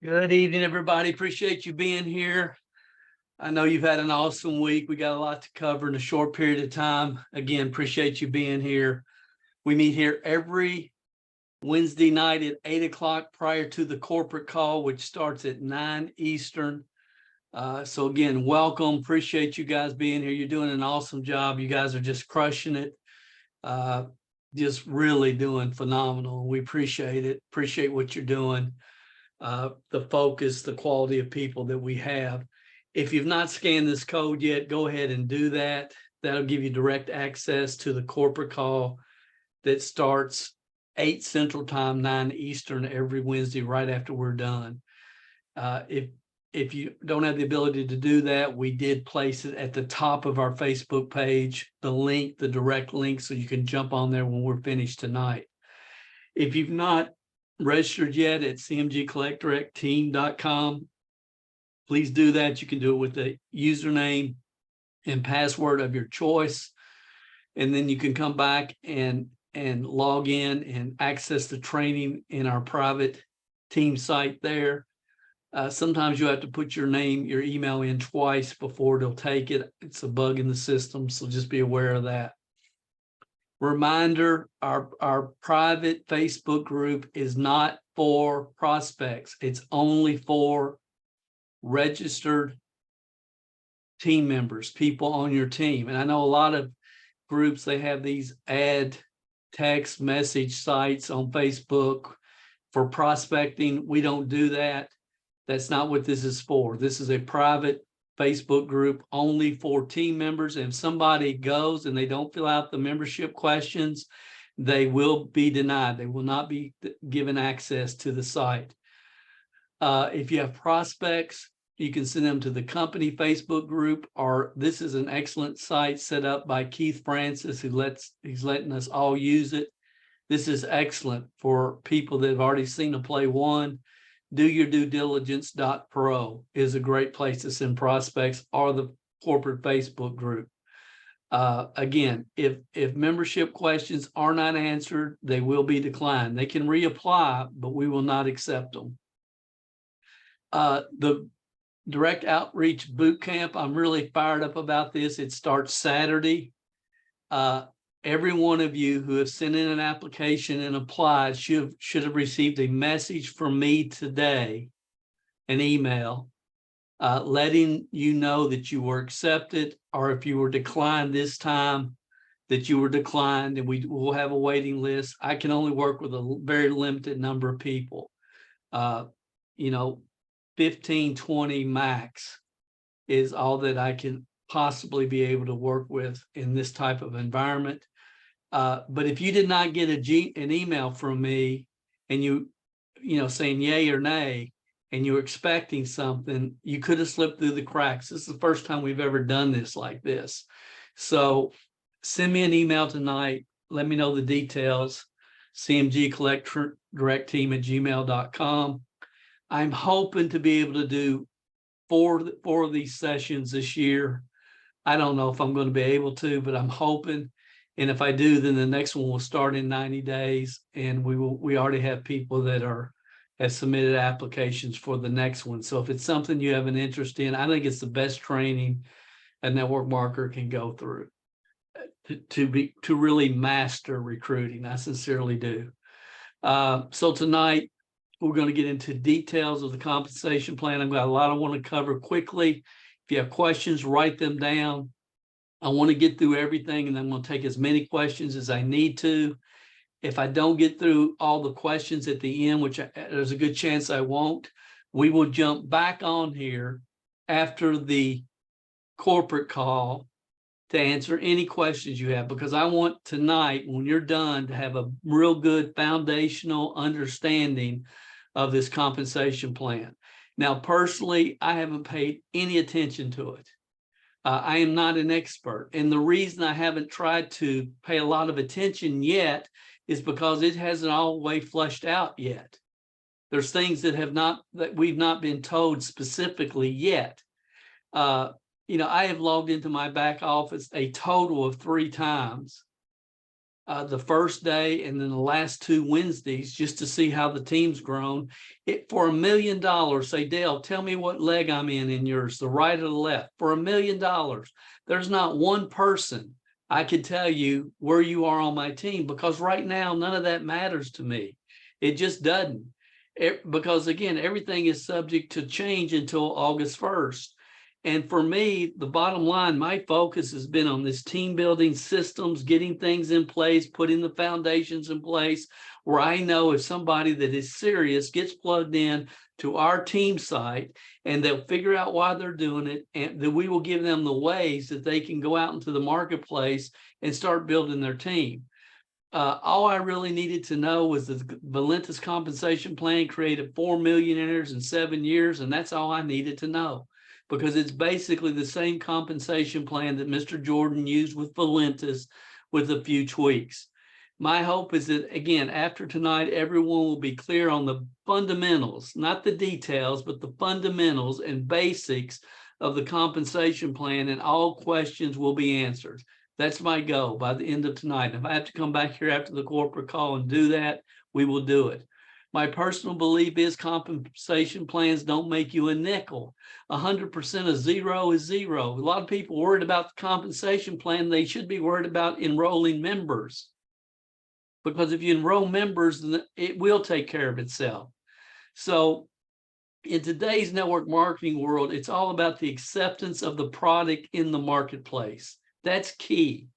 Good evening, everybody. Appreciate you being here. I know you've had an awesome week. We got a lot to cover in a short period of time. Again, appreciate you being here. We meet here every Wednesday night at 8 o'clock prior to the corporate call, which starts at 9 Eastern. So again, welcome. Appreciate you guys being here. You're doing an awesome job. You guys are just crushing it. Just really doing phenomenal. We appreciate it. Appreciate what you're doing. The focus, the quality of people that we have. If you've not scanned this code yet, go ahead and do that. That'll give you direct access to the corporate call that starts 8 Central Time, 9 Eastern every Wednesday right after we're done. If you don't have the ability to do that, we did place it at the top of our Facebook page, the link, the direct link, so you can jump on there when we're finished tonight. If you've not registered yet at cmgcollectdirectteam.com, please do that. You can do it with the username and password of your choice, and then you can come back and log in and access the training in our private team site there. Sometimes you have to put your name, your email in twice before it'll take it. It's a bug in the system, so just be aware of that. Reminder, our private Facebook group is not for prospects. It's only for registered team members, people on your team. And I know a lot of groups, they have these ad text message sites on Facebook for prospecting. We don't do that. That's not what this is for. This is a private Facebook group only for team members. And if somebody goes and they don't fill out the membership questions, they will be denied. They will not be given access to the site. If you have prospects, you can send them to the company Facebook group, or this is an excellent site set up by Keith Francis, he's letting us all use it. This is excellent for people that have already seen a play one. DoYourDueDiligence.pro is a great place to send prospects, or the corporate Facebook group. Again, if membership questions are not answered, they will be declined. They can reapply, but we will not accept them. The direct outreach boot camp, I'm really fired up about this. It starts Saturday. Every one of you who have sent in an application and applied should have received a message from me today, an email, letting you know that you were accepted, or if you were declined this time, that you were declined, and we will have a waiting list. I can only work with a very limited number of people. 15, 20 max is all that I can possibly be able to work with in this type of environment. But if you did not get an email from me and you saying yay or nay, and you're expecting something, you could have slipped through the cracks. This is the first time we've ever done this like this. So send me an email tonight. Let me know the details. cmgcollectdirectteam@gmail.com. I'm hoping to be able to do four of these sessions this year. I don't know if I'm going to be able to, but I'm hoping. And if I do, then the next one will start in 90 days. And we already have people that have submitted applications for the next one. So if it's something you have an interest in, I think it's the best training a network marketer can go through to really master recruiting. I sincerely do. So tonight, we're going to get into details of the compensation plan. I've got a lot I want to cover quickly. If you have questions, write them down. I want to get through everything, and I'm going to take as many questions as I need to. If I don't get through all the questions at the end, which there's a good chance I won't, we will jump back on here after the corporate call to answer any questions you have, because I want tonight, when you're done, to have a real good foundational understanding of this compensation plan. Now, personally, I haven't paid any attention to it. I am not an expert. And the reason I haven't tried to pay a lot of attention yet is because it hasn't all the way flushed out yet. There's things that we've not been told specifically yet. I have logged into my back office a total of 3 times the first day and then the last 2 Wednesdays just to see how the team's grown. For $1 million, say, Dale, tell me what leg I'm in yours, the right or the left. For $1 million, there's not one person I could tell you where you are on my team, because right now, none of that matters to me. It just doesn't. Because again, everything is subject to change until August 1st. And for me, the bottom line, my focus has been on this team building systems, getting things in place, putting the foundations in place, where I know if somebody that is serious gets plugged in to our team site and they'll figure out why they're doing it, and that we will give them the ways that they can go out into the marketplace and start building their team. All I really needed to know was that the Valentis compensation plan created 4 millionaires in 7 years, and that's all I needed to know, because it's basically the same compensation plan that Mr. Jordan used with Valentis with a few tweaks. My hope is that, again, after tonight, everyone will be clear on the fundamentals, not the details, but the fundamentals and basics of the compensation plan, and all questions will be answered. That's my goal by the end of tonight. If I have to come back here after the corporate call and do that, we will do it. My personal belief is compensation plans don't make you a nickel. 100% of zero is zero. A lot of people worried about the compensation plan. They should be worried about enrolling members, because if you enroll members, then it will take care of itself. So in today's network marketing world, it's all about the acceptance of the product in the marketplace. That's key.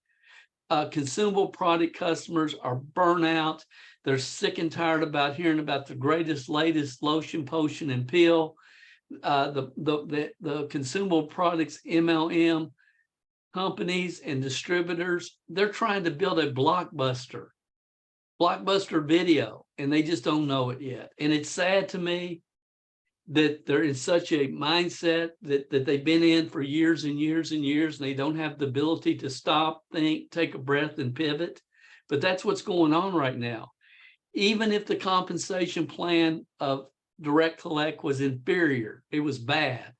Consumable product customers are burnout. They're sick and tired about hearing about the greatest, latest lotion, potion, and pill. The consumable products MLM companies and distributors, they're trying to build a blockbuster video, and they just don't know it yet. And it's sad to me that they're in such a mindset that they've been in for years and years and years, and they don't have the ability to stop, think, take a breath, and pivot. But that's what's going on right now. Even if the compensation plan of Direct Collect was inferior, it was bad,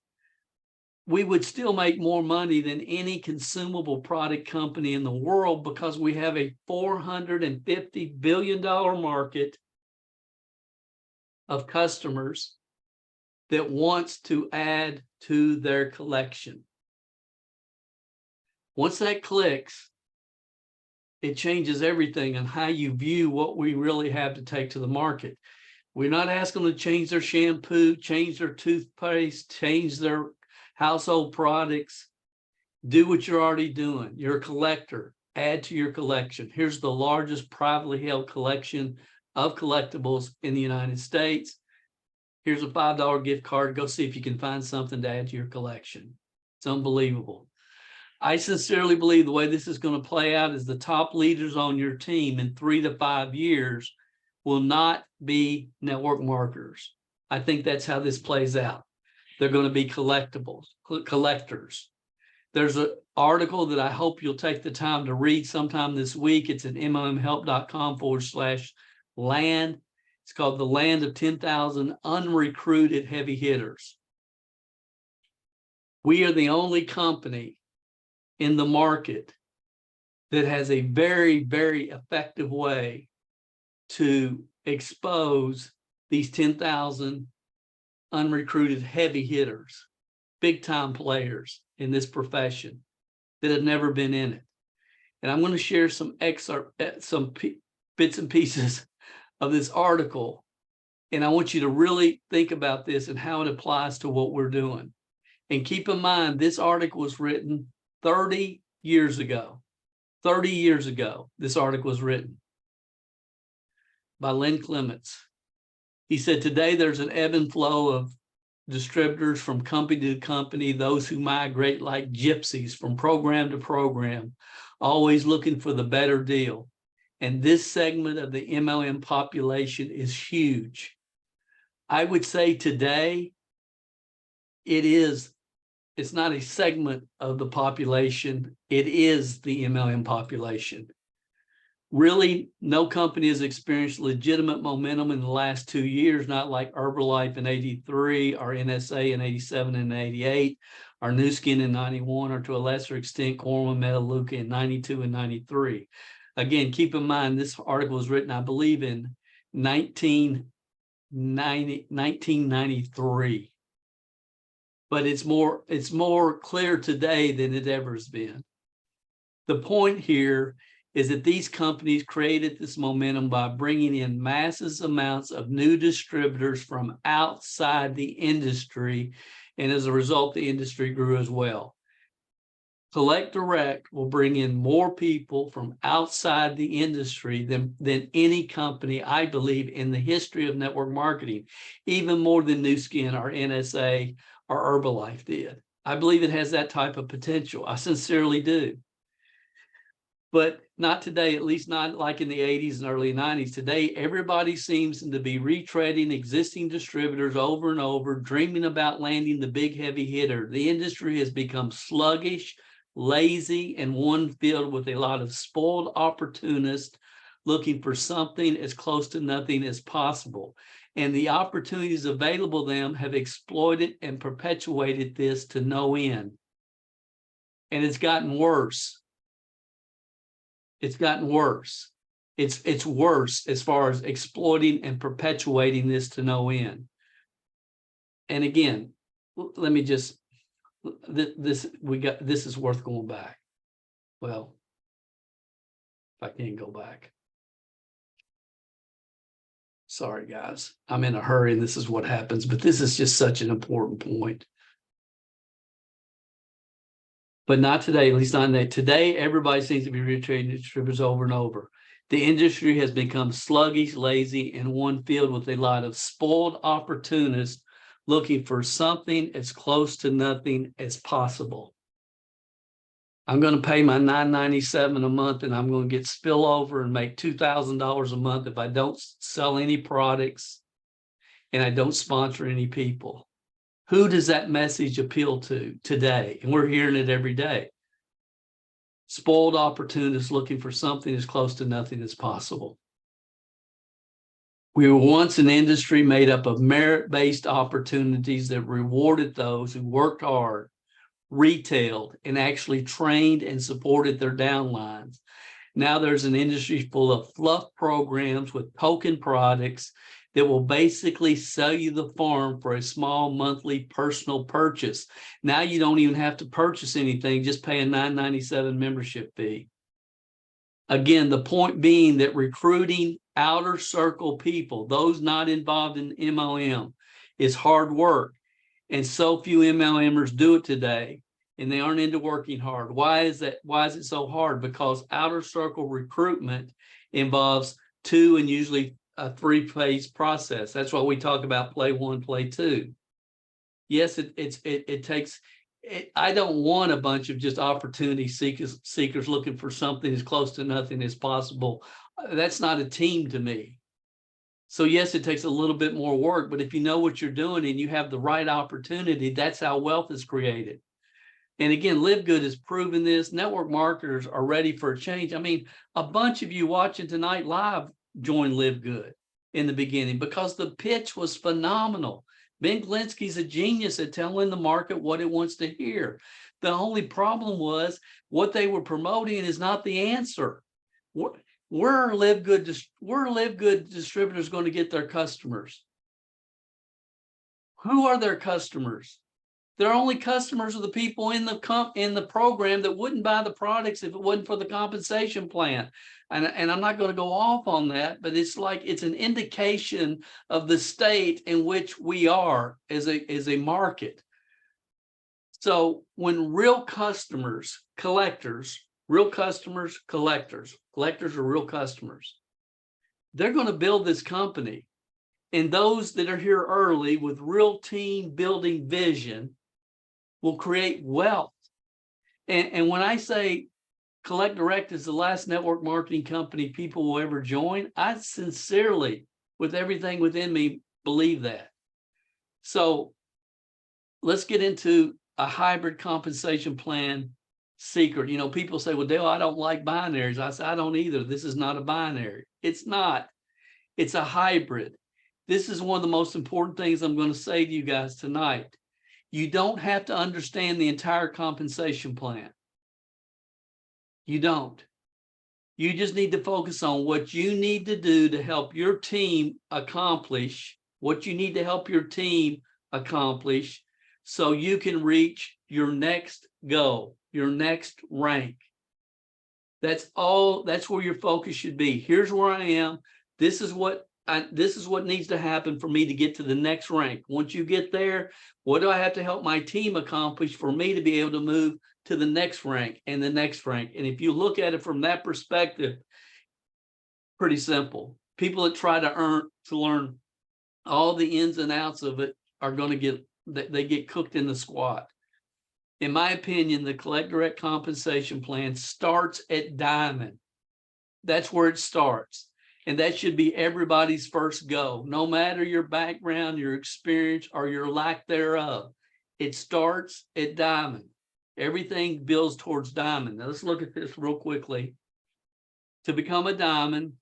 we would still make more money than any consumable product company in the world, because we have a $450 billion market of customers that wants to add to their collection. Once that clicks, it changes everything on how you view what we really have to take to the market. We're not asking them to change their shampoo, change their toothpaste, change their household products. Do what you're already doing. You're a collector. Add to your collection. Here's the largest privately held collection of collectibles in the United States. Here's a $5 gift card. Go see if you can find something to add to your collection. It's unbelievable. I sincerely believe the way this is going to play out is the top leaders on your team in 3 to 5 years will not be network marketers. I think that's how this plays out. They're going to be collectors. There's an article that I hope you'll take the time to read sometime this week. It's at MLMhelp.com/land. It's called The Land of 10,000 Unrecruited Heavy Hitters. We are the only company in the market that has a very, very effective way to expose these 10,000 unrecruited heavy hitters, big time players in this profession that have never been in it. And I'm going to share some bits and pieces of this article, and I want you to really think about this and how it applies to what we're doing. And keep in mind, this article was written 30 years ago. 30 years ago, this article was written by Len Clements. He said, today there's an ebb and flow of distributors from company to company, those who migrate like gypsies from program to program, always looking for the better deal. And this segment of the MLM population is huge. I would say today, it's not a segment of the population, it is the MLM population. Really, no company has experienced legitimate momentum in the last 2 years, not like Herbalife in '83, or NSA in '87 and '88, or Nu Skin in '91, or to a lesser extent, Corwin Metalluca in '92 and '93. Again, keep in mind, this article was written, I believe, in 1993. But it's more clear today than it ever has been. The point here is that these companies created this momentum by bringing in massive amounts of new distributors from outside the industry. And as a result, the industry grew as well. Collect Direct will bring in more people from outside the industry than any company, I believe, in the history of network marketing, even more than Nu Skin or NSA or Herbalife did. I believe it has that type of potential. I sincerely do. But not today, at least not like in the 80s and early 90s. Today, everybody seems to be retreading existing distributors over and over, dreaming about landing the big heavy hitter. The industry has become sluggish, lazy, and one filled with a lot of spoiled opportunists looking for something as close to nothing as possible. And the opportunities available to them have exploited and perpetuated this to no end. And it's gotten worse. It's gotten worse. It's worse as far as exploiting and perpetuating this to no end. And again, let me just, this is worth going back. Well, if I can't go back. Sorry, guys, I'm in a hurry and this is what happens, but this is just such an important point. But not today, at least not today. Today, everybody seems to be retrading distributors over and over. The industry has become sluggish, lazy, and one filled with a lot of spoiled opportunists looking for something as close to nothing as possible. I'm going to pay my $9.97 a month and I'm going to get spillover and make $2,000 a month if I don't sell any products and I don't sponsor any people. Who does that message appeal to today? And we're hearing it every day. Spoiled opportunists looking for something as close to nothing as possible. We were once an industry made up of merit-based opportunities that rewarded those who worked hard, retailed, and actually trained and supported their downlines. Now there's an industry full of fluff programs with token products that will basically sell you the farm for a small monthly personal purchase. Now you don't even have to purchase anything, just pay a $9.97 membership fee. Again, the point being that recruiting outer circle people, those not involved in MLM, is hard work. And so few MLMers do it today, and they aren't into working hard. Why is that? Why is it so hard? Because outer circle recruitment involves 2 and usually a 3-phase process. That's why we talk about play 1, play 2. Yes, it takes. I don't want a bunch of just opportunity seekers looking for something as close to nothing as possible. That's not a team to me. So yes, it takes a little bit more work, but if you know what you're doing and you have the right opportunity, that's how wealth is created. And again, LiveGood has proven this. Network marketers are ready for a change. I mean, a bunch of you watching tonight live joined LiveGood in the beginning because the pitch was phenomenal. Ben Glinsky's a genius at telling the market what it wants to hear. The only problem was what they were promoting is not the answer. Where are LiveGood distributors going to get their customers? Who are their customers? Their only customers are the people in the program that wouldn't buy the products if it wasn't for the compensation plan. And I'm not going to go off on that, but it's like it's an indication of the state in which we are as a market. So when real customers, collectors are real customers, they're going to build this company. And those that are here early with real team building vision will create wealth. And when I say Collect Direct is the last network marketing company people will ever join, I sincerely, with everything within me, believe that. So let's get into a hybrid compensation plan secret. You know, people say, well, Dale, I don't like binaries. I say, I don't either. This is not a binary. It's not. It's a hybrid. This is one of the most important things I'm going to say to you guys tonight. You don't have to understand the entire compensation plan. You don't. You just need to focus on what you need to do to help your team accomplish what you need to help your team accomplish so you can reach your next goal, your next rank. That's all. That's where your focus should be. Here's where I am. This is what needs to happen for me to get to the next rank. Once you get there, what do I have to help my team accomplish for me to be able to move to the next rank and the next rank? And if you look at it from that perspective, pretty simple. People that try to learn all the ins and outs of it are going to get cooked in the squat. In my opinion, the collect direct compensation plan starts at diamond. That's where it starts. And that should be everybody's first go, no matter your background, your experience, or your lack thereof. It starts at diamond. Everything builds towards diamond. Now let's look at this real quickly. To become a diamond,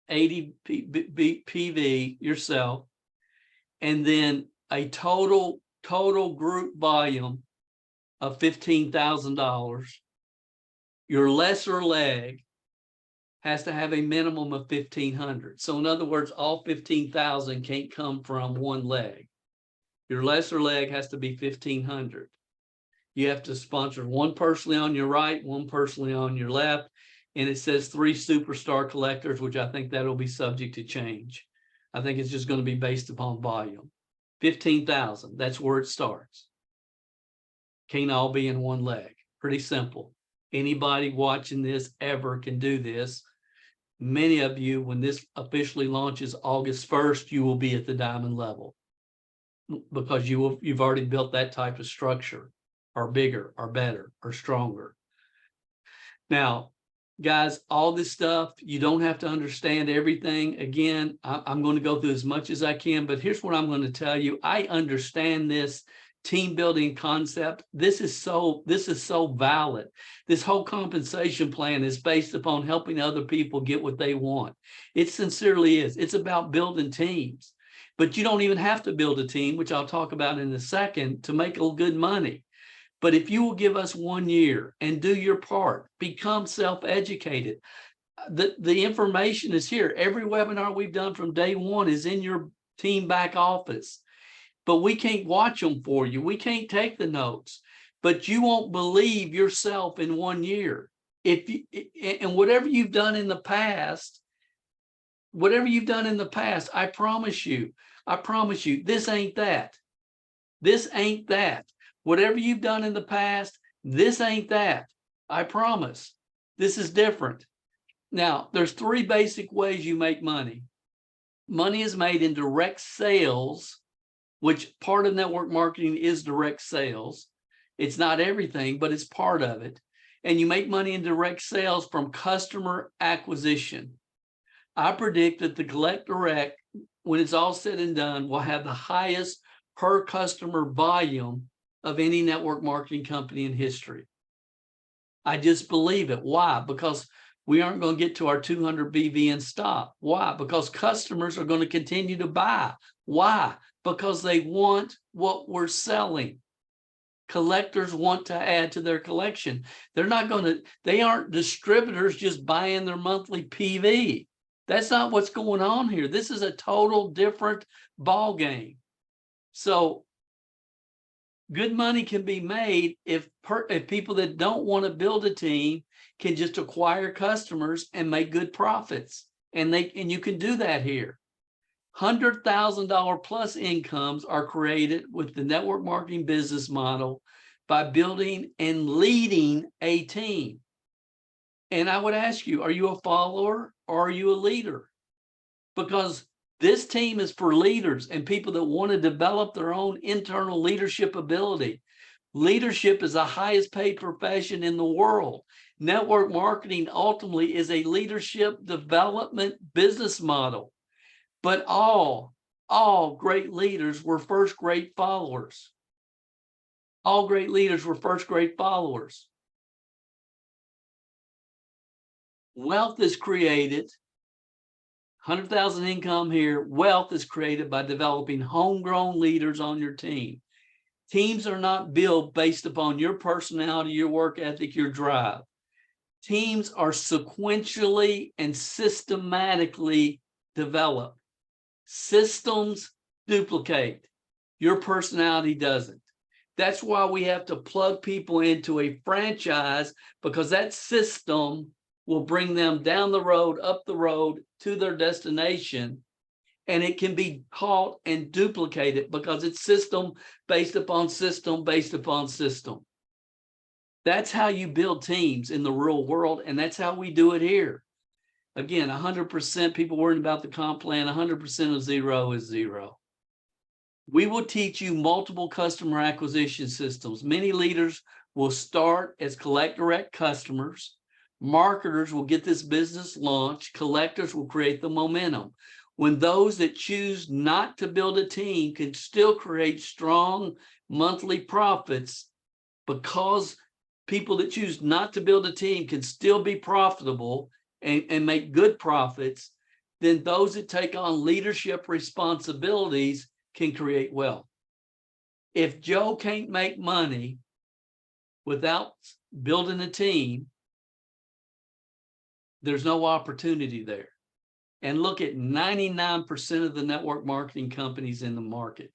80 PV yourself, and then a total group volume of $15,000. Your lesser leg has to have a minimum of 1,500. So in other words, all 15,000 can't come from one leg. Your lesser leg has to be 1,500. You have to sponsor one personally on your right, one personally on your left. And it says 3 superstar collectors, which I think that'll be subject to change. I think it's just going to be based upon volume. 15,000, that's where it starts. Can't all be in one leg. Pretty simple. Anybody watching this ever can do this. Many of you, when this officially launches August 1st, you will be at the diamond level because you've already built that type of structure, or bigger, or better, or stronger. Now, guys, all this stuff, you don't have to understand everything. Again, I'm going to go through as much as I can, but here's what I'm going to tell you. I understand this team building concept. This is so valid. This whole compensation plan is based upon helping other people get what they want. It sincerely is. It's about building teams, but you don't even have to build a team, which I'll talk about in a second, to make good money. But if you will give us 1 year and do your part, become self-educated, the information is here. Every webinar we've done from day one is in your team back office. But we can't watch them for you. We can't take the notes. But you won't believe yourself in 1 year. And whatever you've done in the past, I promise you, this ain't that. This ain't that. Whatever you've done in the past, this ain't that. I promise. This is different. Now, there's 3 basic ways you make money. Money is made in direct sales, which part of network marketing is direct sales. It's not everything, but it's part of it. And you make money in direct sales from customer acquisition. I predict that the collect direct, when it's all said and done, will have the highest per customer volume of any network marketing company in history. I just believe it. Why? Because we aren't going to get to our 200 BV and stop. Why? Because customers are going to continue to buy. Why? Because they want what we're selling. Collectors want to add to their collection. They aren't distributors just buying their monthly PV. That's not what's going on here. This is a total different ball game. So good money can be made if people that don't want to build a team can just acquire customers and make good profits. And you can do that here. $100,000 plus incomes are created with the network marketing business model by building and leading a team. And I would ask you, are you a follower or are you a leader? Because this team is for leaders and people that want to develop their own internal leadership ability. Leadership is the highest paid profession in the world. Network marketing ultimately is a leadership development business model. But all great leaders were first great followers. All great leaders were first great followers. Wealth is created, 100,000 income here, wealth is created by developing homegrown leaders on your team. Teams are not built based upon your personality, your work ethic, your drive. Teams are sequentially and systematically developed. Systems duplicate. Your personality doesn't. That's why we have to plug people into a franchise, because that system will bring them down the road, up the road to their destination. And it can be taught and duplicated because it's system based upon system based upon system. That's how you build teams in the real world. And that's how we do it here. Again, 100% people worrying about the comp plan, 100% of zero is zero. We will teach you multiple customer acquisition systems. Many leaders will start as collect direct customers. Marketers will get this business launched. Collectors will create the momentum. When those that choose not to build a team can still create strong monthly profits, because people that choose not to build a team can still be profitable and make good profits, then those that take on leadership responsibilities can create wealth. If Joe can't make money without building a team, there's no opportunity there. And look at 99% of the network marketing companies in the market.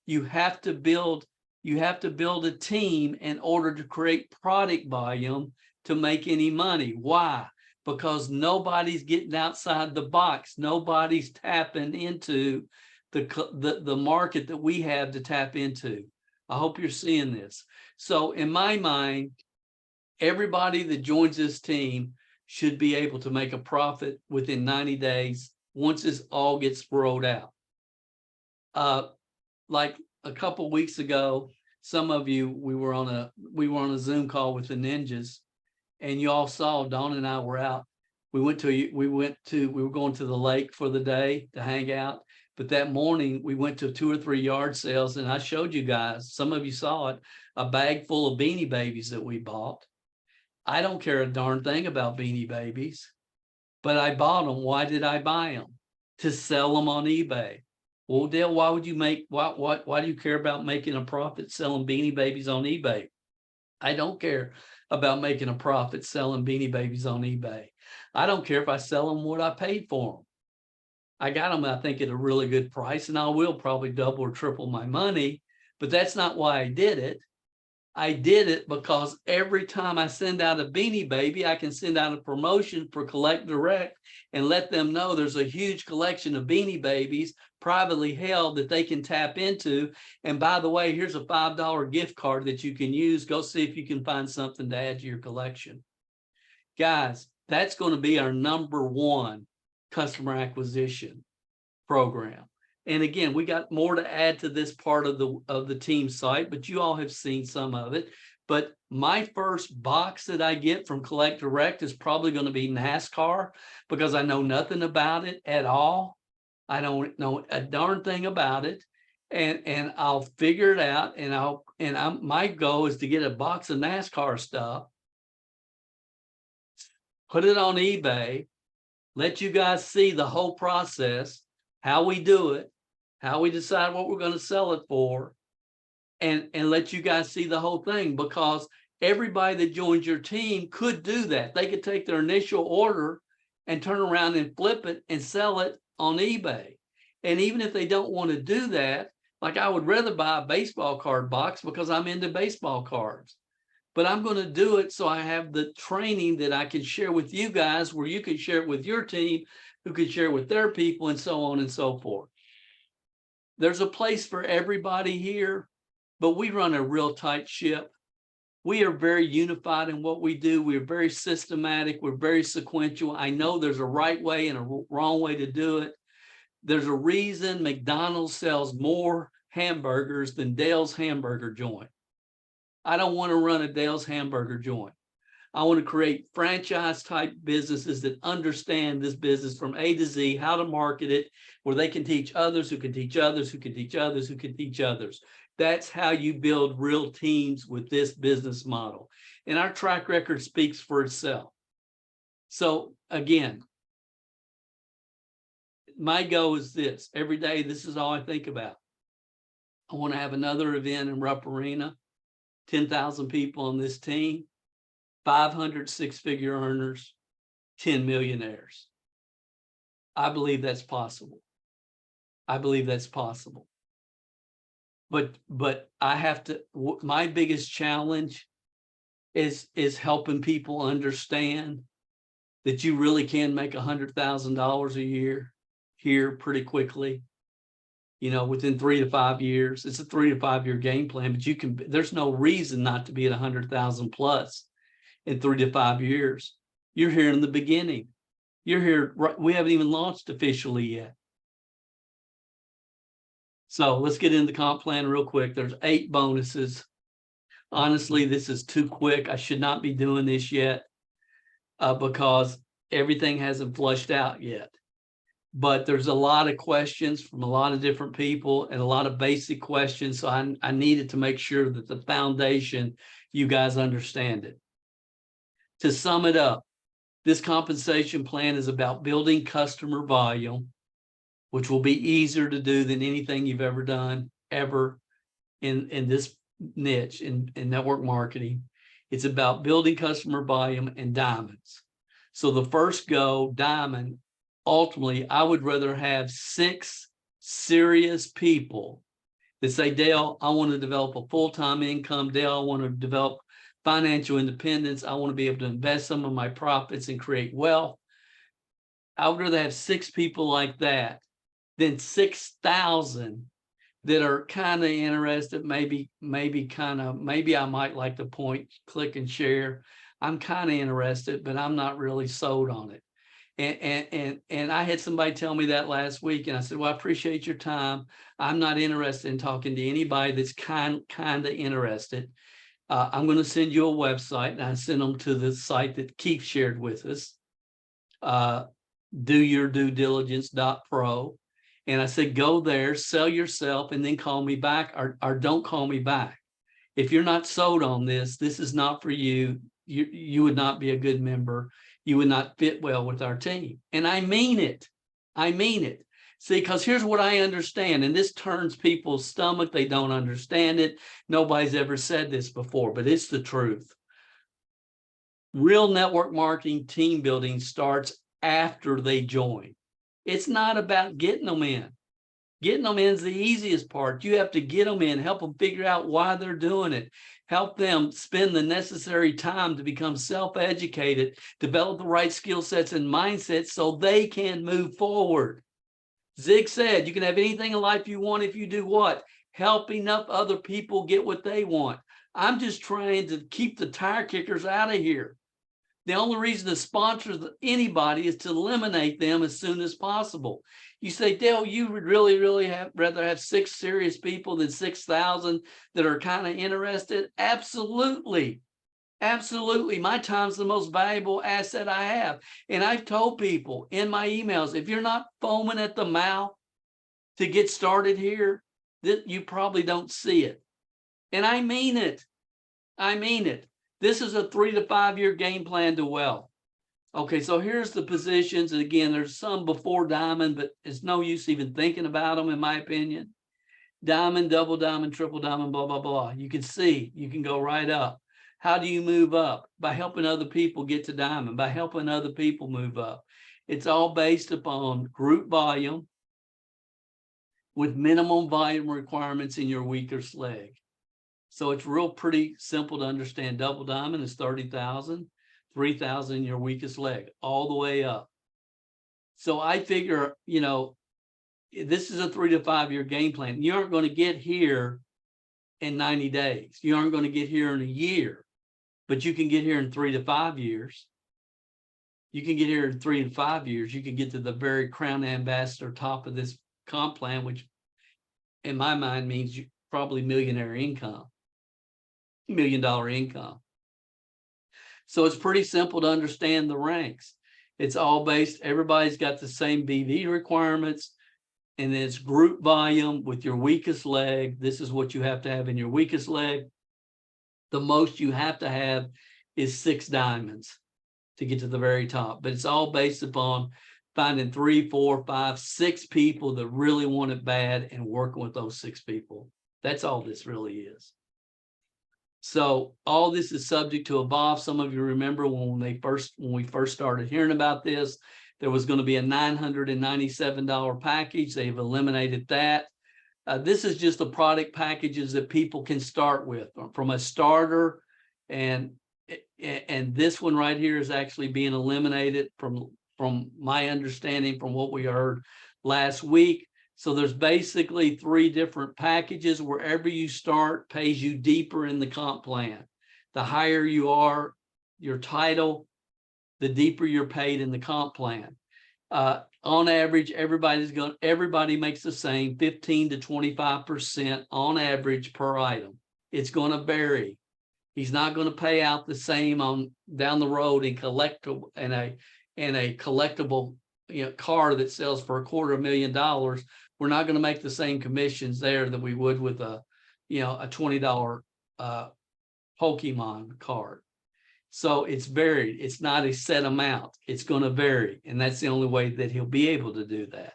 You have to build a team in order to create product volume to make any money. Why? Because nobody's getting outside the box. Nobody's tapping into the market that we have to tap into. I hope you're seeing this. So in my mind, everybody that joins this team should be able to make a profit within 90 days once this all gets rolled out. Like a couple of weeks ago, some of you, we were on a Zoom call with the ninjas, and you all saw Dawn and I were out. We were going to the lake for the day to hang out. But that morning we went to 2 or 3 yard sales, and I showed you guys, some of you saw it, a bag full of Beanie Babies that we bought. I don't care a darn thing about Beanie Babies, but I bought them. Why did I buy them? To sell them on eBay. Well, Dale, why do you care about making a profit selling Beanie Babies on eBay? I don't care about making a profit selling Beanie Babies on eBay. I don't care if I sell them what I paid for them. I got them, I think, at a really good price, and I will probably double or triple my money, but that's not why I did it. I did it because every time I send out a Beanie Baby, I can send out a promotion for Collect Direct and let them know there's a huge collection of Beanie Babies privately held that they can tap into. And by the way, here's a $5 gift card that you can use. Go see if you can find something to add to your collection. Guys, that's going to be our #1 customer acquisition program. And again, we got more to add to this part of the team site, but you all have seen some of it. But my first box that I get from Collect Direct is probably going to be NASCAR, because I know nothing about it at all. I don't know a darn thing about it, and I'll figure it out. And my goal is to get a box of NASCAR stuff, put it on eBay, let you guys see the whole process, how we do it, how we decide what we're going to sell it for, and let you guys see the whole thing, because everybody that joins your team could do that. They could take their initial order and turn around and flip it and sell it on eBay. And even if they don't want to do that, like I would rather buy a baseball card box because I'm into baseball cards. But I'm going to do it so I have the training that I can share with you guys, where you can share it with your team, who can share it with their people, and so on and so forth. There's a place for everybody here, but we run a real tight ship. We are very unified in what we do. We're very systematic. We're very sequential. I know there's a right way and a wrong way to do it. There's a reason McDonald's sells more hamburgers than Dale's Hamburger Joint. I don't want to run a Dale's Hamburger Joint. I want to create franchise type businesses that understand this business from A to Z, how to market it, where they can teach others, who can teach others, who can teach others, who can teach others. That's how you build real teams with this business model. And our track record speaks for itself. So again, my goal is this. Every day, this is all I think about. I want to have another event in Rupp Arena, 10,000 people on this team, 500 six-figure earners, 10 millionaires. I believe that's possible. I believe that's possible. But I have to, my biggest challenge is helping people understand that you really can make $100,000 a year here pretty quickly. You know, within 3 to 5 years. It's a 3 to 5 year game plan, but you can, there's no reason not to be at 100,000 plus in 3 to 5 years. You're here in the beginning. You're here, we haven't even launched officially yet. So let's get into the comp plan real quick. There's 8 bonuses. Honestly, this is too quick. I should not be doing this yet because everything hasn't flushed out yet. But there's a lot of questions from a lot of different people and a lot of basic questions. So I needed to make sure that the foundation, you guys understand it. To sum it up, this compensation plan is about building customer volume, which will be easier to do than anything you've ever done ever in this niche in network marketing. It's about building customer volume and diamonds. So the first go, diamond, ultimately, I would rather have 6 serious people that say, Dale, I want to develop a full-time income. Dale, I want to develop financial independence. I want to be able to invest some of my profits and create wealth. I would rather have 6 people like that than 6,000 that are kind of interested, maybe I might like to point, click and share. I'm kind of interested, but I'm not really sold on it. And I had somebody tell me that last week, and I said, well, I appreciate your time. I'm not interested in talking to anybody that's kind of interested. I'm going to send you a website, and I sent them to the site that Keith shared with us, doyourduediligence.pro. And I said, go there, sell yourself, and then call me back, or don't call me back. If you're not sold on this, this is not for you. You would not be a good member. You would not fit well with our team. And I mean it. I mean it. See, because here's what I understand, and this turns people's stomach. They don't understand it. Nobody's ever said this before, but it's the truth. Real network marketing team building starts after they join. It's not about getting them in. Getting them in is the easiest part. You have to get them in, help them figure out why they're doing it, help them spend the necessary time to become self-educated, develop the right skill sets and mindsets so they can move forward. Zig said, you can have anything in life you want if you do what? Help enough other people get what they want. I'm just trying to keep the tire kickers out of here. The only reason to sponsor anybody is to eliminate them as soon as possible. You say, Dale, you would really rather have 6 serious people than 6,000 that are kind of interested? Absolutely. Absolutely. My time's the most valuable asset I have. And I've told people in my emails, if you're not foaming at the mouth to get started here, that you probably don't see it. And I mean it. I mean it. This is a 3 to 5 year game plan to wealth. Okay, so here's the positions. And again, there's some before diamond, but it's no use even thinking about them, in my opinion. Diamond, double diamond, triple diamond, blah, blah, blah. You can see, you can go right up. How do you move up? By helping other people get to diamond, by helping other people move up. It's all based upon group volume with minimum volume requirements in your weakest leg. So it's real pretty simple to understand. Double diamond is 30,000, 3,000 in your weakest leg, all the way up. So I figure, you know, this is a 3 to 5 year game plan. You aren't going to get here in 90 days. You aren't going to get here in a year, but you can get here in 3 to 5 years. You can get here in 3 to 5 years. You can get to the very crown ambassador top of this comp plan, which in my mind means you probably millionaire income. $1 million income. So it's pretty simple to understand the ranks. It's all based, everybody's got the same BV requirements, and it's group volume with your weakest leg. This is what you have to have in your weakest leg. The most you have to have is 6 diamonds to get to the very top, but it's all based upon finding 3, 4, 5, 6 people that really want it bad and working with those 6 people. That's all this really is. So all this is subject to evolve. Some of you remember when we first started hearing about this, there was going to be a $997 package. They've eliminated that. This is just the product packages that people can start with from a starter, and this one right here is actually being eliminated from my understanding, from what we heard last week. So there's basically 3 different packages. Wherever you start pays you deeper in the comp plan. The higher you are, your title, the deeper you're paid in the comp plan. On average, everybody makes the same 15 to 25% on average per item. It's going to vary. He's not going to pay out the same on down the road in collectible and a collectible car that sells for $250,000. We're not going to make the same commissions there that we would with a $20 Pokemon card. So it's varied. It's not a set amount. It's going to vary. And that's the only way that he'll be able to do that.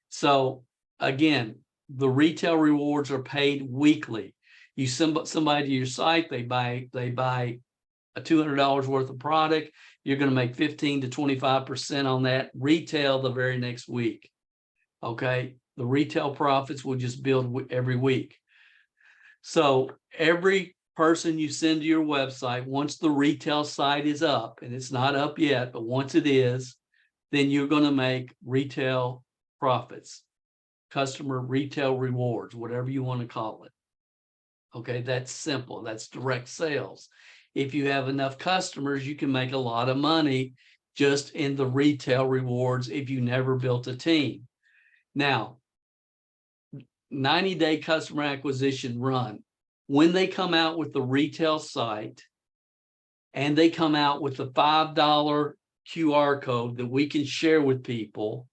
So again, the retail rewards are paid weekly. You send somebody to your site, they buy a $200 worth of product. You're going to make 15 to 25% on that retail the very next week. Okay. The retail profits will just build every week. So every person you send to your website, once the retail site is up, and it's not up yet, but once it is, then you're going to make retail profits, customer retail rewards, whatever you want to call it. Okay, that's simple. That's direct sales. If you have enough customers, you can make a lot of money just in the retail rewards if you never built a team. Now, 90-day customer acquisition run. When they come out with the retail site and they come out with the $5 QR code that we can share with people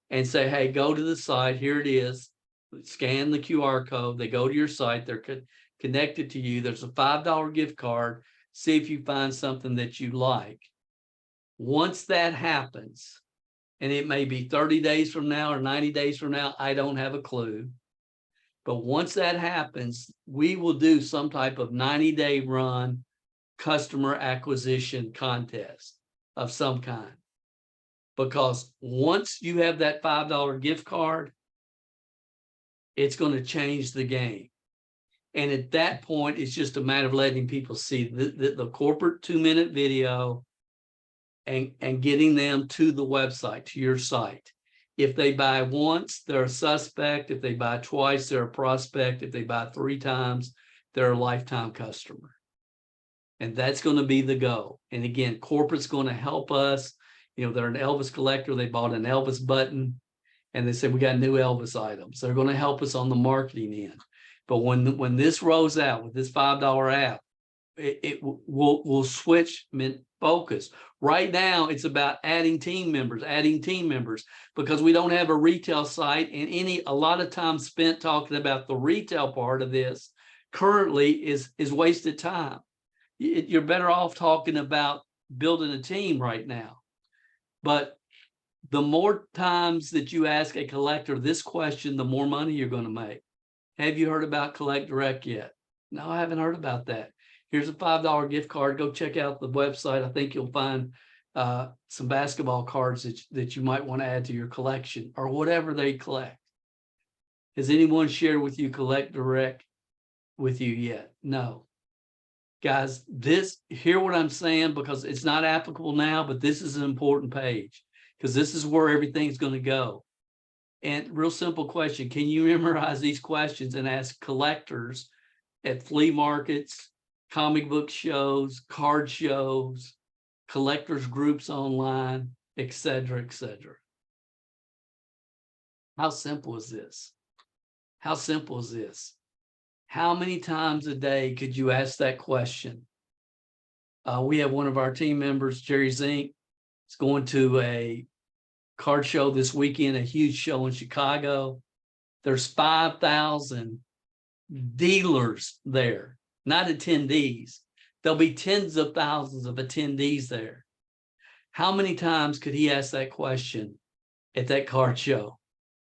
and say, hey, go to the site, here it is, scan the QR code, they go to your site, they're connected to you, there's a $5 gift card, see if you find something that you like. Once that happens, and it may be 30 days from now or 90 days from now, I don't have a clue. But once that happens, we will do some type of 90-day run customer acquisition contest of some kind. Because once you have that $5 gift card, it's going to change the game. And at that point, it's just a matter of letting people see the corporate 2-minute video and getting them to the website, to your site. If they buy once, they're a suspect. If they buy twice, they're a prospect. If they buy 3 times, they're a lifetime customer. And that's going to be the go. And again, corporate's going to help us. They're an Elvis collector. They bought an Elvis button and they said, we got new Elvis items. They're going to help us on the marketing end. But when this rolls out with this $5 app, it will switch focus. Right now, it's about adding team members, because we don't have a retail site, and a lot of time spent talking about the retail part of this currently is wasted time. You're better off talking about building a team right now. But the more times that you ask a collector this question, the more money you're going to make. Have you heard about Collect Direct yet? No, I haven't heard about that. Here's a $5 gift card. Go check out the website. I think you'll find some basketball cards that you might want to add to your collection or whatever they collect. Has anyone shared with you Collect Direct with you yet? No. Guys, hear what I'm saying, because it's not applicable now, but this is an important page because this is where everything's going to go. And real simple question. Can you memorize these questions and ask collectors at flea markets, comic book shows, card shows, collectors groups online, et cetera, et cetera? How simple is this? How simple is this? How many times a day could you ask that question? We have one of our team members, Jerry Zink, is going to a card show this weekend, a huge show in Chicago. There's 5,000 dealers there, not attendees. There'll be tens of thousands of attendees there. How many times could he ask that question at that card show?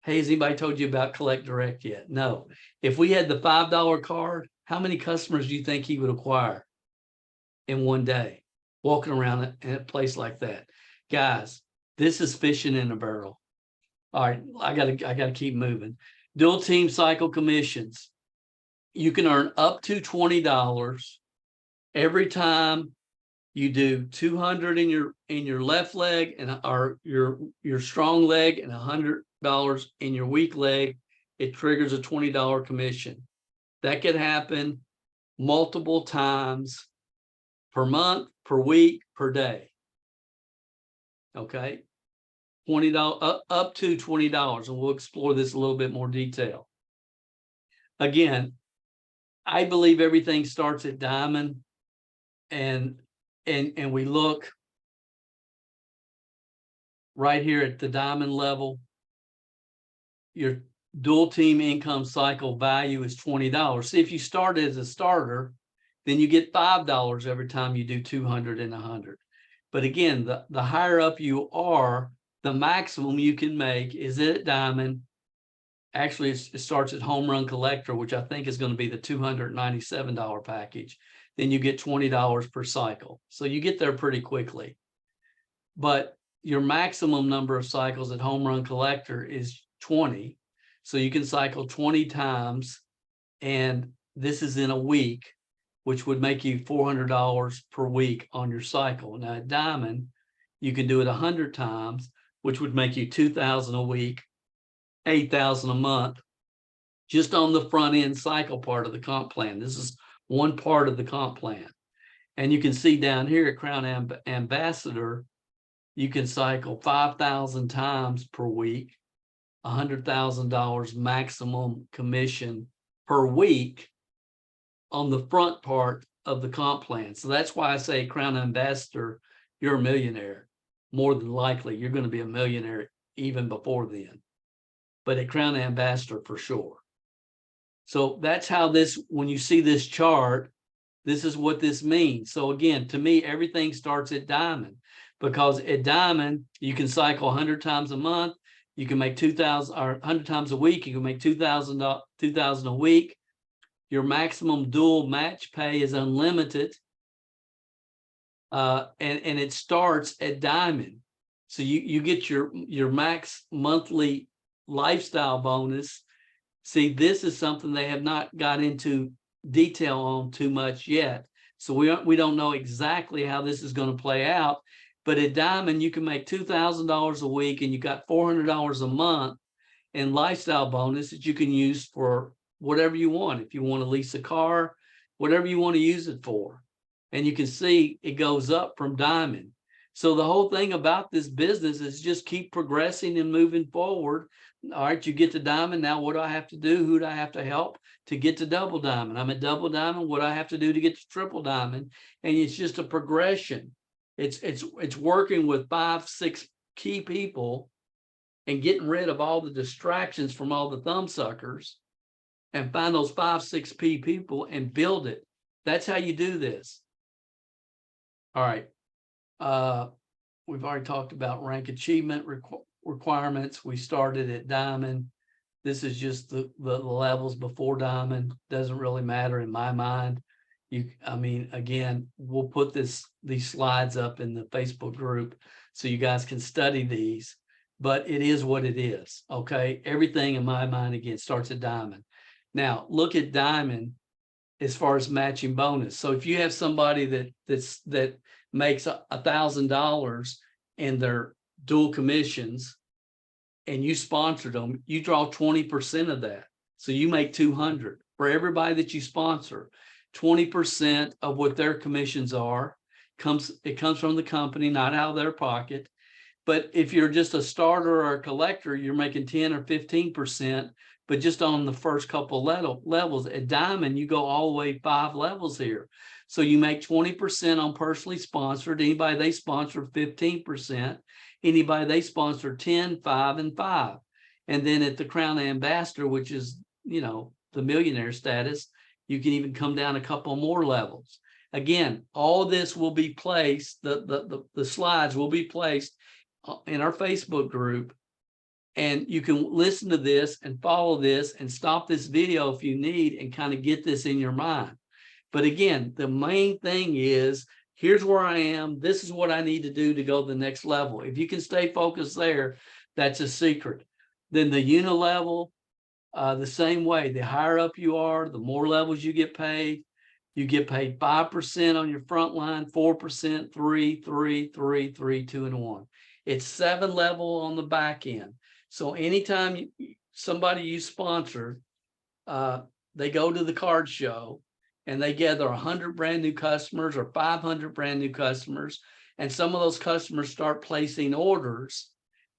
Hey, has anybody told you about Collect Direct yet? No. If we had the $5 card, How many customers do you think he would acquire in one day, walking around in a place like that? Guys, this is fishing in a barrel. All right, I gotta keep moving. Dual team cycle commissions. You can earn up to $20 every time you do 200 in your left leg and or your strong leg, and $100 in your weak leg. It triggers a $20 commission. That could happen multiple times per month, per week, per day. Okay, $20 up to $20, and we'll explore this a little bit more detail. Again, I believe everything starts at diamond, and we look right here at the diamond level. Your dual team income cycle value is $20. See, if you start as a starter, then you get $5 every time you do 200 and 100. But again, the higher up you are, the maximum you can make is at diamond. Actually, it starts at home run collector, which I think is going to be the $297 package. Then you get $20 per cycle. So you get there pretty quickly. But your maximum number of cycles at home run collector is 20. So you can cycle 20 times, and this is in a week, which would make you $400 per week on your cycle. Now at diamond, you can do it 100 times, which would make you $2,000 a week, $8,000 a month, just on the front end cycle part of the comp plan. This is one part of the comp plan. And you can see down here at Crown Ambassador, you can cycle 5,000 times per week, $100,000 maximum commission per week on the front part of the comp plan. So that's why I say Crown Ambassador, you're a millionaire. More than likely, you're going to be a millionaire even before then. But at Crown Ambassador, for sure. So that's how this, when you see this chart, this is what this means. So again, to me, everything starts at diamond, because at diamond, you can cycle 100 times a month. You can make 2,000, or 100 times a week. You can make 2,000 a week. Your maximum dual match pay is unlimited. And it starts at diamond. So you get your max monthly lifestyle bonus. See, this is something they have not got into detail on too much yet. So we don't know exactly how this is going to play out. But at diamond, you can make $2,000 a week, and you got $400 a month in lifestyle bonus that you can use for whatever you want. If you want to lease a car, whatever you want to use it for. And you can see it goes up from diamond. So the whole thing about this business is just keep progressing and moving forward. All right, you get to diamond. Now, what do I have to do? Who do I have to help to get to double diamond? I'm at double diamond. What do I have to do to get to triple diamond? And it's just a progression. It's working with 5-6 key people and getting rid of all the distractions from all the thumb suckers, and find those 5-6 key people and build it. That's how you do this. All right. We've already talked about rank achievement requirements. We started at diamond. This is just the levels before diamond. Doesn't really matter in my mind. I mean, again, we'll put these slides up in the Facebook group so you guys can study these, but it is what it is. Okay. Everything in my mind, again, starts at diamond. Now look at diamond as far as matching bonus. So if you have somebody that makes $1,000 in their dual commissions, and you sponsored them, you draw 20% of that. So you make 200 for everybody that you sponsor. 20% of what their commissions are comes from the company, not out of their pocket. But if you're just a starter or a collector, you're making 10 or 15%, but just on the first couple levels. At diamond, you go all the way 5 levels here. So you make 20% on personally sponsored. Anybody they sponsor, 15%. Anybody they sponsor, 10, 5, and 5. And then at the Crown Ambassador, which is, the millionaire status, you can even come down a couple more levels. Again, all this will be placed, the slides will be placed in our Facebook group And you can listen to this and follow this and stop this video if you need and kind of get this in your mind. But again, the main thing is, here's where I am. This is what I need to do to go to the next level. If you can stay focused there, that's a secret. Then the unilevel, the same way. The higher up you are, the more levels you get paid. You get paid 5% on your front line, 4%, 3, 3, 3, 3, 2, and 1. It's 7 level on the back end. So anytime somebody you sponsor, they go to the card show and they gather 100 brand new customers or 500 brand new customers, and some of those customers start placing orders,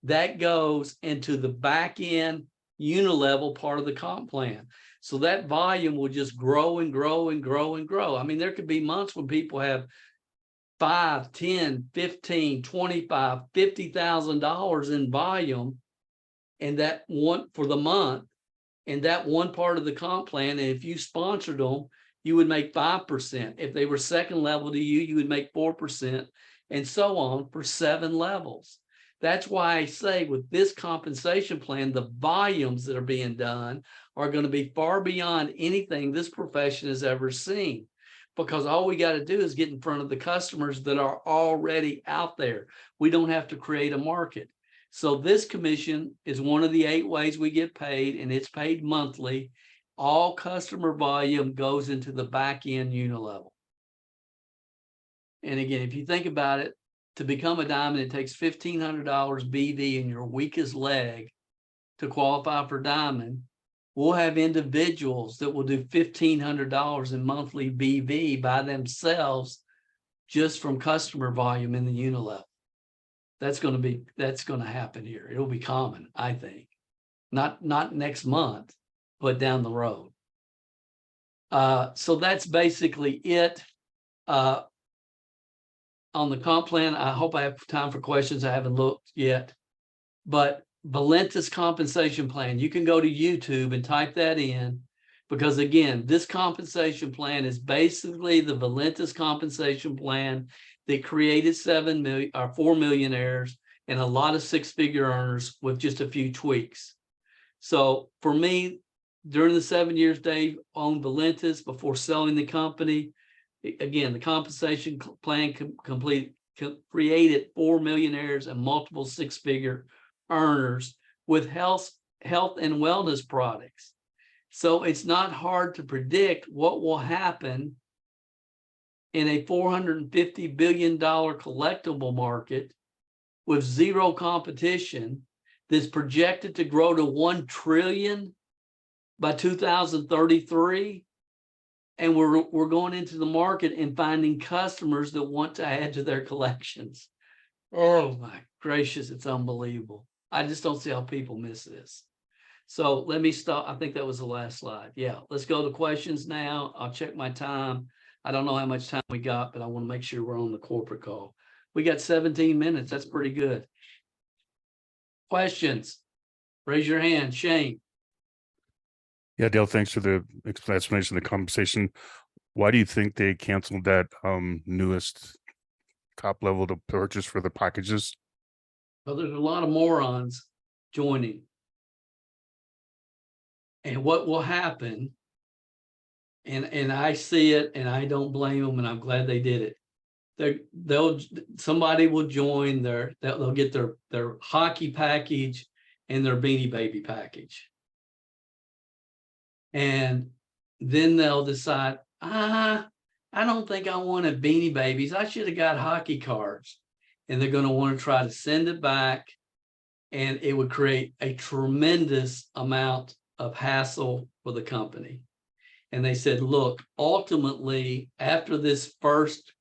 that goes into the back end unilevel part of the comp plan. So that volume will just grow and grow and grow and grow. I mean, there could be months when people have 5, 10, 15, 25, $50,000 in volume, and that one for the month, and that one part of the comp plan. And if you sponsored them, you would make 5%. If they were second level to you, you would make 4%, and so on for 7 levels. That's why I say with this compensation plan, the volumes that are being done are going to be far beyond anything this profession has ever seen, because all we got to do is get in front of the customers that are already out there. We don't have to create a market. So this commission is one of the 8 ways we get paid, and it's paid monthly. All customer volume goes into the back end unilevel. And again, if you think about it, to become a diamond, it takes $1,500 BV in your weakest leg to qualify for diamond. We'll have individuals that will do $1,500 in monthly BV by themselves just from customer volume in the unilevel. That's going to happen here. It'll be common, I think. Not next month, but down the road. So that's basically it. On the comp plan, I hope I have time for questions. I haven't looked yet. But Valentis compensation plan, you can go to YouTube and type that in, because again, this compensation plan is basically the Valentis compensation plan that created 4 millionaires and a lot of 6-figure earners with just a few tweaks. So for me, during the 7 years Dave owned Valentis before selling the company, again, the compensation plan created 4 millionaires and multiple 6-figure earners with health and wellness products. So it's not hard to predict what will happen in a $450 billion collectible market with zero competition that's projected to grow to 1 trillion by 2033. And we're going into the market and finding customers that want to add to their collections. Oh my gracious, it's unbelievable. I just don't see how people miss this. So let me stop. I think that was the last slide. Yeah, let's go to questions now. I'll check my time. I don't know how much time we got, but I want to make sure we're on the corporate call. We got 17 minutes. That's pretty good. Questions? Raise your hand. Shane. Yeah, Dale, thanks for the explanation of the compensation. Why do you think they canceled that newest top level to purchase for the packages? Well, there's a lot of morons joining. And what will happen, and I see it, and I don't blame them, and I'm glad they did it. Somebody will join they'll get their hockey package and their Beanie Baby package. And then they'll decide, I don't think I wanted Beanie Babies. I should have got hockey cards. And they're going to want to try to send it back. And it would create a tremendous amount of hassle for the company. And they said, look, ultimately, after this first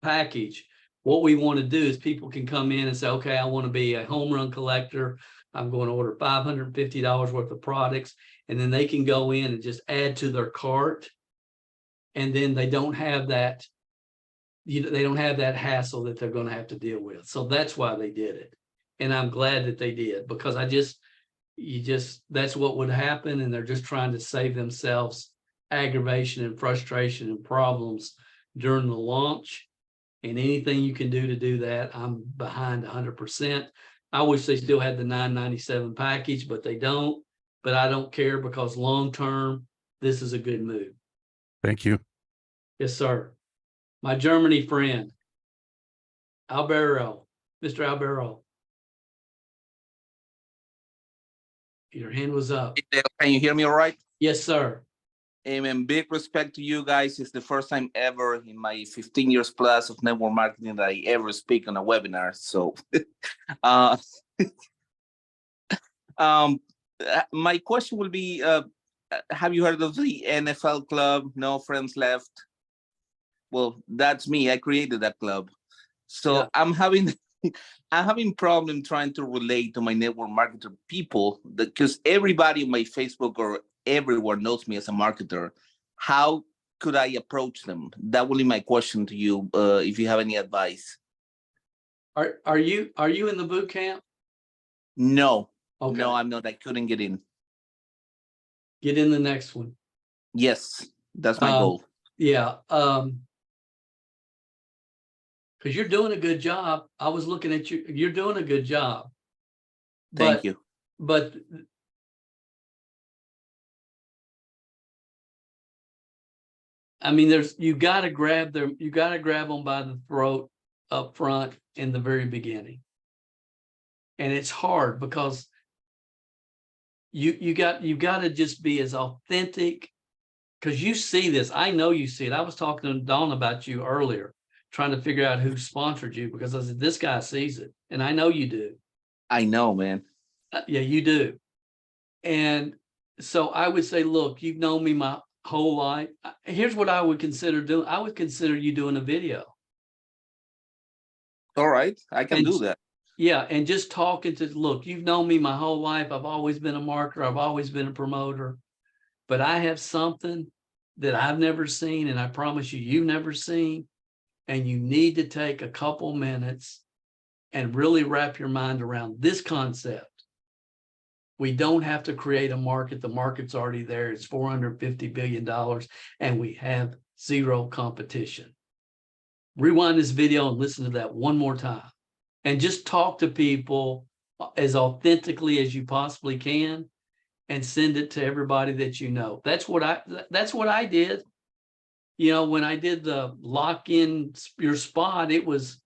package, what we want to do is people can come in and say, okay, I want to be a home run collector. I'm going to order $550 worth of products, and then they can go in and just add to their cart. And then they don't have that, they don't have that hassle that they're going to have to deal with. So that's why they did it. And I'm glad that they did, because that's what would happen. And they're just trying to save themselves aggravation and frustration and problems during the launch. And anything you can do to do that, I'm behind 100%. I wish they still had the $9.97 package, but they don't. But I don't care because long-term, this is a good move. Thank you. Yes, sir. My Germany friend, Albero, Mr. Albero. Your hand was up. Can you hear me all right? Yes, sir. And big respect to you guys. It's the first time ever in my 15 years plus of network marketing that I ever speak on a webinar. So my question will be, have you heard of the NFL club, No Friends Left? Well, that's me. I created that club. So yeah. I'm having problem trying to relate to my network marketer people because everybody on my Facebook or everywhere knows me as a marketer. How could I approach them? That will be my question to you. If you have any advice. Are you in the boot camp? No, okay. No, I'm not. I couldn't get in. Get in the next one. Yes, that's my goal. Yeah. Because you're doing a good job. I was looking at you. You're doing a good job. Thank you. But I mean, you got to grab them. You got to grab them by the throat up front in the very beginning. And it's hard because you got to just be as authentic, because you see this. I know you see it. I was talking to Dawn about you earlier, trying to figure out who sponsored you, because I said, this guy sees it. And I know you do. I know, man. Yeah, you do. And so I would say, look, you've known me my whole life. Here's what I would consider doing. I would consider you doing a video. All right, I can do that. Yeah, and just talking to, look, you've known me my whole life. I've always been a marketer. I've always been a promoter. But I have something that I've never seen, and I promise you, you've never seen. And you need to take a couple minutes and really wrap your mind around this concept. We don't have to create a market. The market's already there. It's $450 billion, and we have zero competition. Rewind this video and listen to that one more time. And just talk to people as authentically as you possibly can, and send it to everybody that you know. That's what I did. You know, when I did the lock in your spot, it was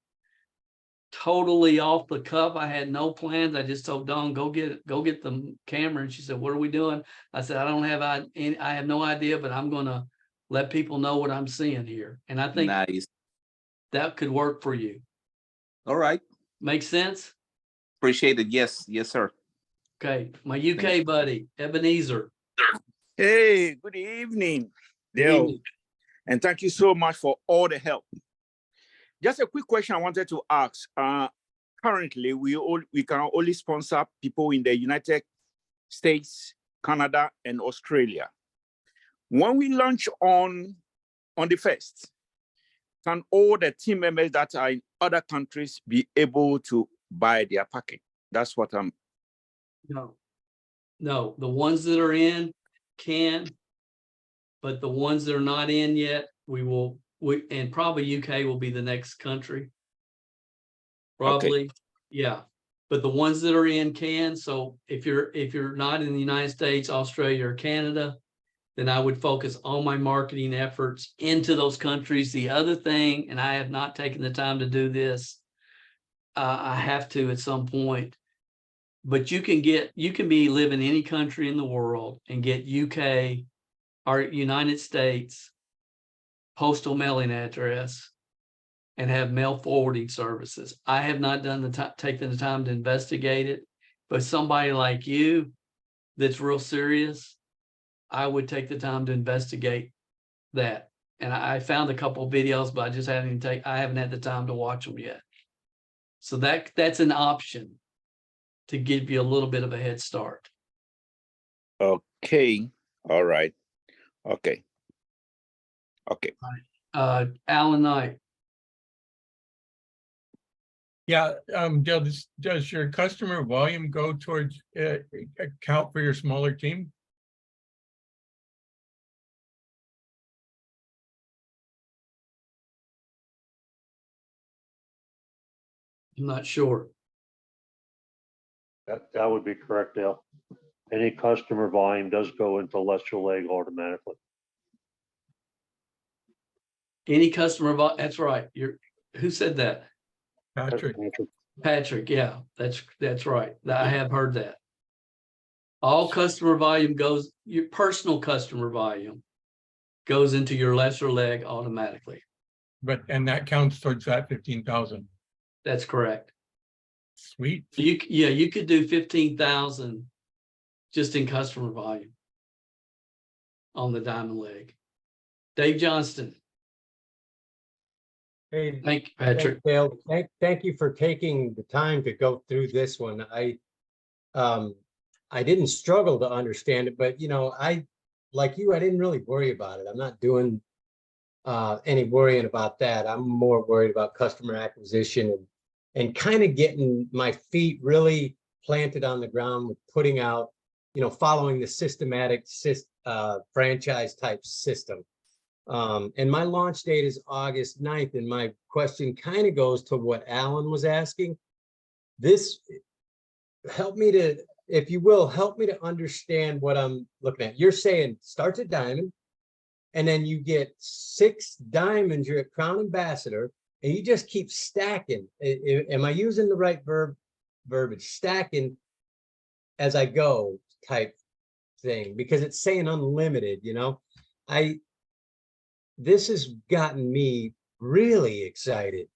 totally off the cuff. I had no plans. I just told Dawn, go get the camera. And she said, what are we doing? I said, I have no idea, but I'm going to let people know what I'm seeing here. And I think nice. That could work for you. All right. Makes sense? Appreciate it. Yes, sir. Okay. My UK buddy, Ebenezer. Hey, good evening, Dale. And thank you so much for all the help. Just a quick question I wanted to ask. Currently, we can only sponsor people in the United States, Canada, and Australia. When we launch on the 1st, can all the team members that are in other countries be able to buy their package? That's what I'm. No, the ones that are in can, but the ones that are not in yet, and probably UK will be the next country. Probably, okay. Yeah. But the ones that are in can. So if you're not in the United States, Australia, or Canada, then I would focus all my marketing efforts into those countries. The other thing, and I have not taken the time to do this, I have to at some point, but you can live in any country in the world and get UK or United States postal mailing address and have mail forwarding services. I have not taken the time to investigate it, but somebody like you that's real serious, I would take the time to investigate that. And I found a couple of videos, but I haven't had the time to watch them yet. So that's an option to give you a little bit of a head start. Okay. All right. Okay. Okay. Alan Knight. Yeah, does your customer volume go towards account for your smaller team? I'm not sure. That would be correct, Dale. Any customer volume does go into lesser leg automatically. Any customer, that's right. Who said that? Patrick, Patrick, yeah, that's right. I have heard that. All customer volume goes, your personal customer volume goes into your lesser leg automatically. and that counts towards that 15,000. That's correct. Sweet. You could do 15,000 just in customer volume on the diamond leg. Dave Johnston. Hey, Thank you, Patrick. Dale, thank you for taking the time to go through this one. I didn't struggle to understand it, but like you, I didn't really worry about it. I'm not doing any worrying about that. I'm more worried about customer acquisition and kind of getting my feet really planted on the ground with putting out, following the systematic franchise type system. And my launch date is August 9th. And my question kind of goes to what Alan was asking. This help me to, if you will, help me to understand what I'm looking at. You're saying starts at diamond, and then you get 6 diamonds, you're at Crown Ambassador, and you just keep stacking. Am I using the right verbiage? Stacking as I go type thing, because it's saying unlimited, this has gotten me really excited.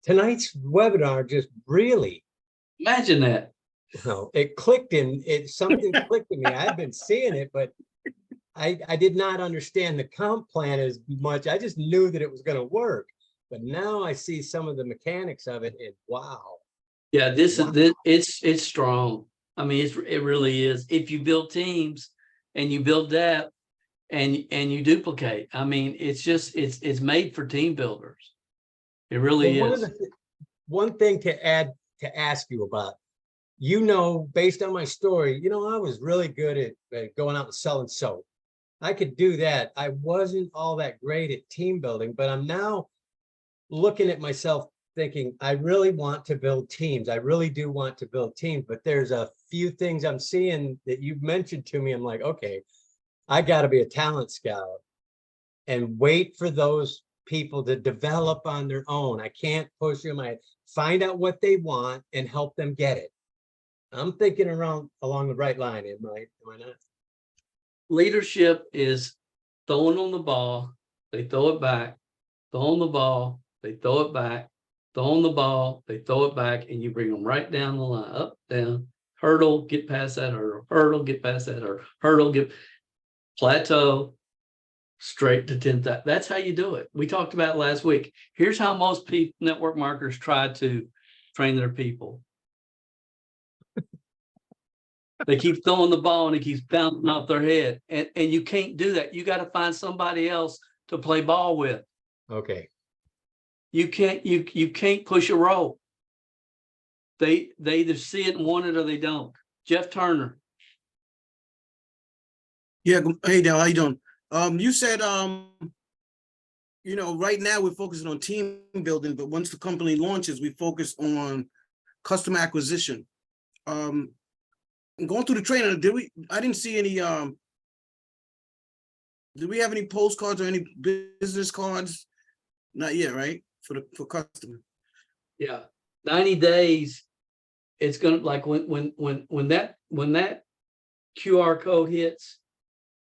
Tonight's webinar just really, Imagine that. it clicked something clicked in me. I've been seeing it, but I did not understand the comp plan as much. I just knew that it was going to work, but now I see some of the mechanics of it, and wow. Yeah, it's strong. I mean, it really is. If you build teams and you build depth and you duplicate, I mean, it's made for team builders. It really Well, is. One thing to ask you about, based on my story, I was really good at going out and selling soap. I could do that. I wasn't all that great at team building, but I'm now looking at myself thinking, I really want to build teams. I really do want to build teams, but there's a few things I'm seeing that you've mentioned to me. I'm like, okay, I got to be a talent scout and wait for those people to develop on their own. I can't push them. I find out what they want and help them get it. I'm thinking along the right line. Am I not? Leadership is throwing on the ball, they throw it back, throw on the ball, they throw it back, throw on the ball, they throw it back, and you bring them right down the line, up, down, hurdle, get past that hurdle, get past that hurdle, get plateau, straight to 10,000. That's how you do it. We talked about it last week. Here's how most network marketers try to train their people. They keep throwing the ball and it keeps bouncing off their head. And you can't do that. You got to find somebody else to play ball with. Okay. You can't push a rope. They either see it and want it or they don't. Jeff Turner. Yeah. Hey, Dale, how you doing? You said, right now we're focusing on team building, but once the company launches, we focus on customer acquisition. Going through the training, I didn't see any, did we have any postcards or any business cards? Not yet, right? For customer. Yeah. 90 days. It's going to, like when that QR code hits,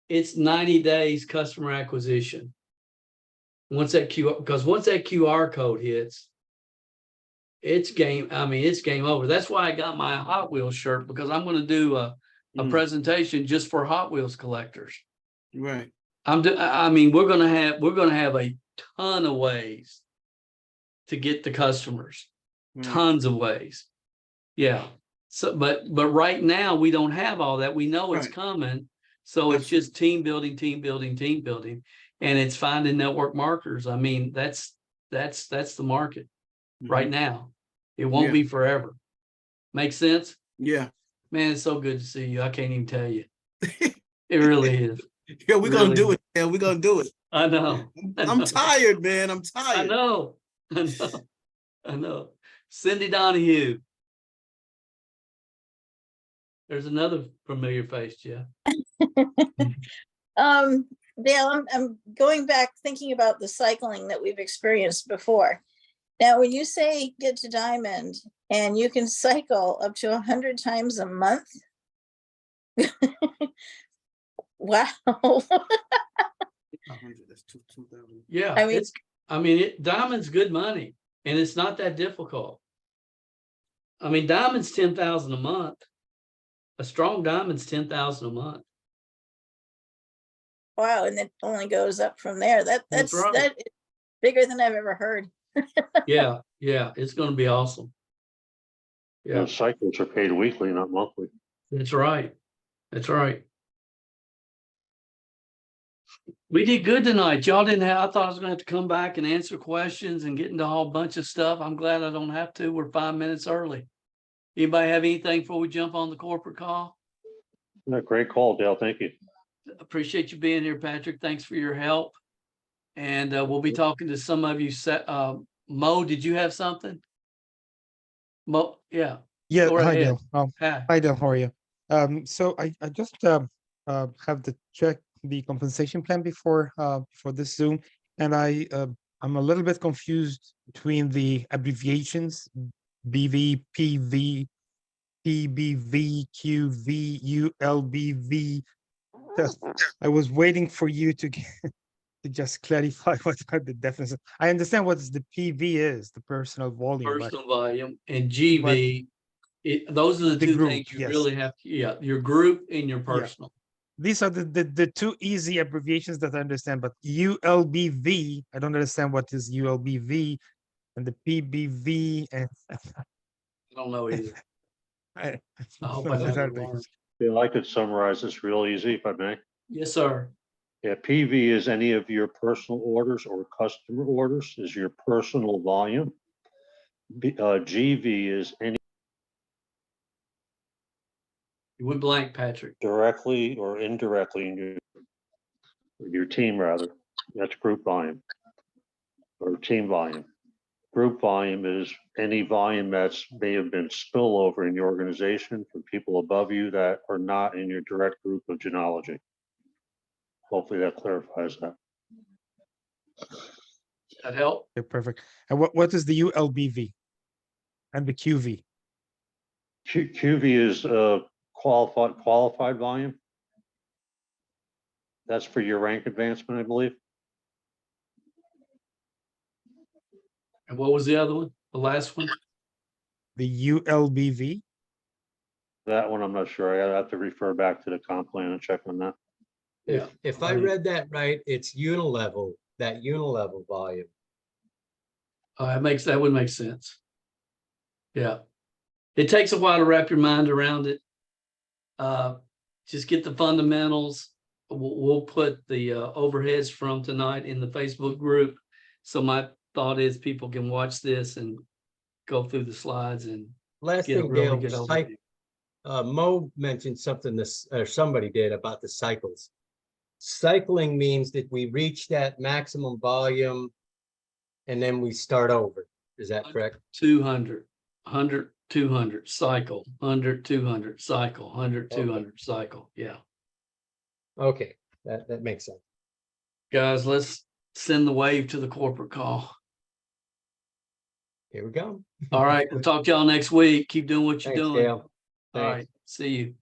it's 90 days customer acquisition. Once that QR code hits, it's game. I mean, it's game over. That's why I got my Hot Wheels shirt, because I'm going to do a presentation just for Hot Wheels collectors. Right. I mean, we're going to have a ton of ways to get the customers. Tons of ways. Yeah. So, but right now we don't have all that. We know it's coming. So it's just team building, and it's finding network marketers. I mean, that's the market right now. It won't be forever. Make sense? Yeah. Man, it's so good to see you. I can't even tell you. It really is. Yeah, we're gonna do it. Yeah, we're gonna do it. I know. I'm tired, man. I'm tired. I know. Cindy Donahue. There's another familiar face, Jeff. Dale, I'm going back thinking about the cycling that we've experienced before. Now, when you say get to diamond and you can cycle up to 100 times a month. Wow. 100, that's 2,000. Yeah, I mean- diamond's good money and it's not that difficult. I mean, diamond's 10,000 a month. A strong diamond's 10,000 a month. Wow, and it only goes up from there. That's right. That is bigger than I've ever heard. Yeah, it's gonna be awesome. Yeah, Those cycles are paid weekly, not monthly. that's right. That's right. We did good tonight. Y'all didn't have, I thought I was gonna have to come back and answer questions and get into a whole bunch of stuff. I'm glad I don't have to. We're 5 minutes early. Anybody have anything before we jump on the corporate call? Great call, Dale. Thank you. Appreciate you being here, Patrick. Thanks for your help. And we'll be talking to some of you. Mo, did you have something? Mo, yeah. Yeah, Go hi ahead. Dale. Hi. Hi Dale, how are you? So I just have to check the compensation plan before this Zoom, and I'm a little bit confused between the abbreviations BV, PV, PBV, QV, ULBV. I was waiting for you to just clarify what are the definitions. I understand what the PV is, the personal volume, but Personal volume and GV. Those are the two group, things you yes. really have to, your group and your personal. these are the two easy abbreviations that I understand, but ULBV, I don't understand what is ULBV and the PBV and I don't know either. I I hope don't I know never that. learned. Bill, I could summarize this real easy if I may. Yes, sir. Yeah, PV is any of your personal orders or customer orders is your personal volume. GV is any You went blank, Patrick. directly or indirectly in your team rather. That's group volume or team volume. Group volume is any volume that's may have been spillover in your organization from people above you that are not in your direct group of genealogy. Hopefully that clarifies that. That help? Yeah, perfect. And what is the ULBV and the QV? QV is qualified volume. That's for your rank advancement, I believe. And what was the other one? The last one? The ULBV? That one, I'm not sure. I have to refer back to the comp plan and check on that. Yeah. If I read that right, it's unilevel, that unilevel volume. That would make sense. Yeah. It takes a while to wrap your mind around it. Just get the fundamentals. We'll put the overheads from tonight in the Facebook group. So my thought is people can watch this and go through the slides and Last get a thing, really Dale, good cycle. overview. Mo mentioned something or somebody did about the cycles. Cycling means that we reach that maximum volume and then we start over. Is that correct? 200, 100, 200, cycle, 100, 200, cycle, 100, 200, cycle. Yeah. Okay, that makes sense. Guys, let's send the wave to the corporate call. Here we go. All right. We'll talk to y'all next week. Keep doing what you're Thanks, doing. Dale. All Thanks. right. See you.